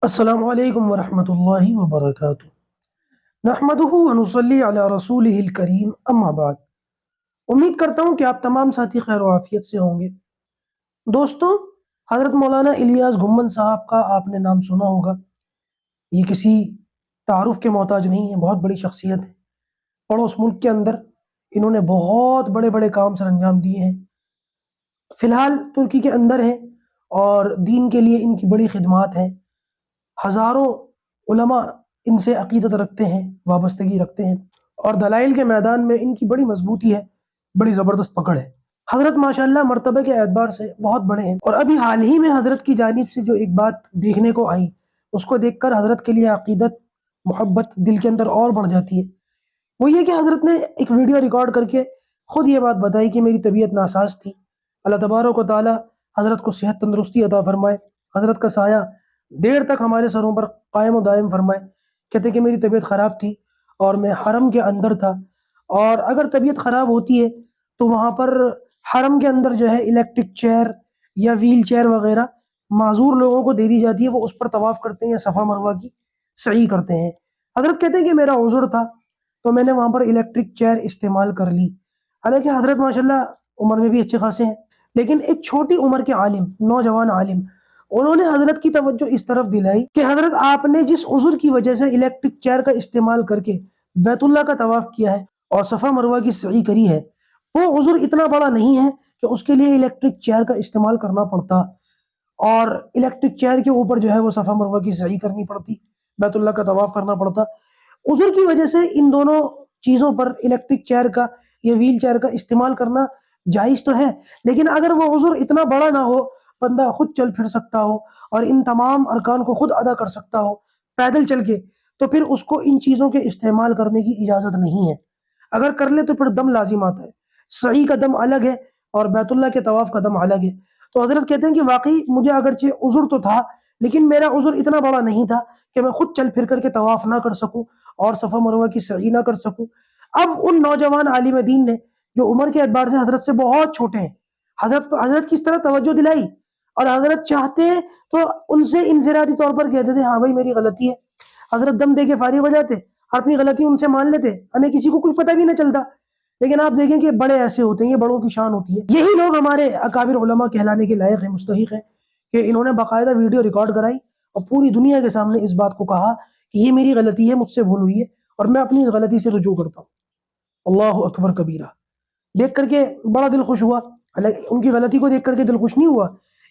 السلام علیکم ورحمۃ اللہ وبرکاتہ۔ نحمدہ ونصلی علی رسولہ الکریم، اما بعد۔ امید کرتا ہوں کہ آپ تمام ساتھی خیر و عافیت سے ہوں گے۔ دوستو، حضرت مولانا الیاس گھمن صاحب کا آپ نے نام سنا ہوگا۔ یہ کسی تعارف کے محتاج نہیں ہے، بہت بڑی شخصیت ہے۔ پڑوس ملک کے اندر انہوں نے بہت بڑے بڑے کام سر انجام دیے ہیں۔ فی الحال ترکی کے اندر ہیں اور دین کے لیے ان کی بڑی خدمات ہیں۔ ہزاروں علماء ان سے عقیدت رکھتے ہیں، وابستگی رکھتے ہیں، اور دلائل کے میدان میں ان کی بڑی مضبوطی ہے، بڑی زبردست پکڑ ہے۔ حضرت ماشاءاللہ مرتبہ کے اعتبار سے بہت بڑے ہیں، اور ابھی حال ہی میں حضرت کی جانب سے جو ایک بات دیکھنے کو آئی، اس کو دیکھ کر حضرت کے لیے عقیدت، محبت دل کے اندر اور بڑھ جاتی ہے۔ وہ یہ کہ حضرت نے ایک ویڈیو ریکارڈ کر کے خود یہ بات بتائی کہ میری طبیعت ناساز تھی، اللہ تبارک و تعالیٰ حضرت کو صحت تندرستی عطا فرمائے، حضرت کا سایہ دیر تک ہمارے سروں پر قائم و دائم فرمائے۔ کہتے کہ میری طبیعت خراب تھی اور میں حرم کے اندر تھا، اور اگر طبیعت خراب ہوتی ہے تو وہاں پر حرم کے اندر جو ہے الیکٹرک چیئر یا ویل چیئر وغیرہ معذور لوگوں کو دے دی جاتی ہے، وہ اس پر طواف کرتے ہیں یا صفا مروہ کی سعی کرتے ہیں۔ حضرت کہتے ہیں کہ میرا عذر تھا تو میں نے وہاں پر الیکٹرک چیئر استعمال کر لی۔ حالانکہ حضرت ماشاءاللہ عمر میں بھی اچھے خاصے ہیں، لیکن ایک چھوٹی عمر کے عالم، نوجوان عالم، انہوں نے حضرت کی توجہ اس طرف دلائی کہ حضرت آپ نے جس عذر کی وجہ سے الیکٹرک چیئر کا استعمال کر کے بیت اللہ کا طواف کیا ہے اور صفا مروہ کی سعی کری ہے، وہ عذر اتنا بڑا نہیں ہے کہ اس کے لیے الیکٹرک چیئر کا استعمال کرنا پڑتا اور الیکٹرک چیئر کے اوپر جو ہے وہ صفا مروہ کی سعی کرنی پڑتی، بیت اللہ کا طواف کرنا پڑتا۔ عذر کی وجہ سے ان دونوں چیزوں پر الیکٹرک چیئر کا یا ویل چیئر کا استعمال کرنا جائز تو ہے، لیکن اگر وہ عذر اتنا بڑا نہ ہو، بندہ خود چل پھر سکتا ہو اور ان تمام ارکان کو خود ادا کر سکتا ہو پیدل چل کے، تو پھر اس کو ان چیزوں کے استعمال کرنے کی اجازت نہیں ہے۔ اگر کر لے تو پھر دم لازم آتا ہے، سعی کا دم الگ ہے اور بیت اللہ کے طواف کا دم الگ ہے۔ تو حضرت کہتے ہیں کہ واقعی مجھے اگرچہ عذر تو تھا، لیکن میرا عذر اتنا بڑا نہیں تھا کہ میں خود چل پھر کر کے طواف نہ کر سکوں اور صفا مروہ کی سعی نہ کر سکوں۔ اب ان نوجوان عالم دین نے جو عمر کے اعتبار سے حضرت سے بہت چھوٹے ہیں، حضرت کی اس طرح توجہ دلائی، اور حضرت چاہتے تو ان سے انفرادی طور پر کہتے تھے ہاں بھائی میری غلطی ہے، حضرت دم دے کے فارغ ہو جاتے، اپنی غلطی ان سے مان لیتے، ہمیں کسی کو کچھ پتہ بھی نہ چلتا۔ لیکن آپ دیکھیں کہ بڑے ایسے ہوتے ہیں، یہ بڑوں کی شان ہوتی ہے۔ یہی لوگ ہمارے اکابر علماء کہلانے کے لائق ہیں، مستحق ہیں، کہ انہوں نے باقاعدہ ویڈیو ریکارڈ کرائی اور پوری دنیا کے سامنے اس بات کو کہا کہ یہ میری غلطی ہے، مجھ سے بھول ہوئی ہے اور میں اپنی اس غلطی سے رجوع کرتا ہوں۔ اللہ اکبر کبیرہ۔ دیکھ کر کے بڑا دل خوش ہوا، ان کی غلطی کو دیکھ کر کے دل خوش نہیں ہوا،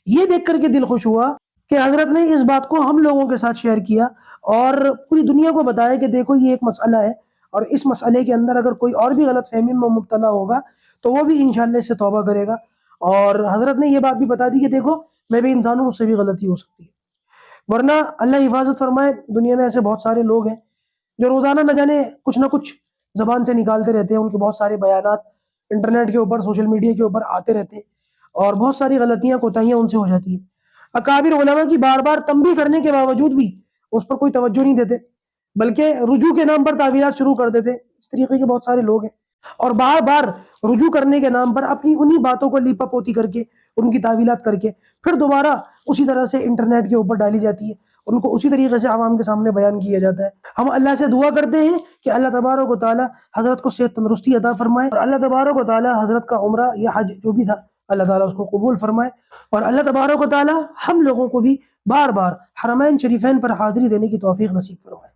یہ دیکھ کر کے دل خوش ہوا کہ حضرت نے اس بات کو ہم لوگوں کے ساتھ شیئر کیا اور پوری دنیا کو بتایا کہ دیکھو یہ ایک مسئلہ ہے، اور اس مسئلے کے اندر اگر کوئی اور بھی غلط فہمی میں مبتلا ہوگا تو وہ بھی انشاءاللہ اس سے توبہ کرے گا۔ اور حضرت نے یہ بات بھی بتا دی کہ دیکھو میں بھی انسان ہوں، مجھ سے بھی غلطی ہو سکتی ہے، ورنہ اللہ حفاظت فرمائے دنیا میں ایسے بہت سارے لوگ ہیں جو روزانہ نہ جانے کچھ نہ کچھ زبان سے نکالتے رہتے ہیں، ان کے بہت سارے بیانات انٹرنیٹ کے اوپر، سوشل میڈیا کے اوپر آتے رہتے ہیں، اور بہت ساری غلطیاں کوتاہیاں ان سے ہو جاتی ہیں۔ اکابر علماء کی بار بار تنبیہ کرنے کے باوجود بھی اس پر کوئی توجہ نہیں دیتے، بلکہ رجوع کے نام پر تعویلات شروع کر دیتے۔ اس طریقے کے بہت سارے لوگ ہیں، اور بار بار رجوع کرنے کے نام پر اپنی انہی باتوں کو لیپا پوتی کر کے، ان کی تعویلات کر کے پھر دوبارہ اسی طرح سے انٹرنیٹ کے اوپر ڈالی جاتی ہے، ان کو اسی طریقے سے عوام کے سامنے بیان کیا جاتا ہے۔ ہم اللہ سے دعا کرتے ہیں کہ اللہ تبارک و تعالی حضرت کو صحت تندرستی عطا فرمائے، اور اللہ تبارک و تعالی حضرت کا عمرہ یا حج جو بھی تھا اللہ تعالیٰ اس کو قبول فرمائے، اور اللہ تبارک و تعالی ہم لوگوں کو بھی بار بار حرمین شریفین پر حاضری دینے کی توفیق نصیب فرمائے۔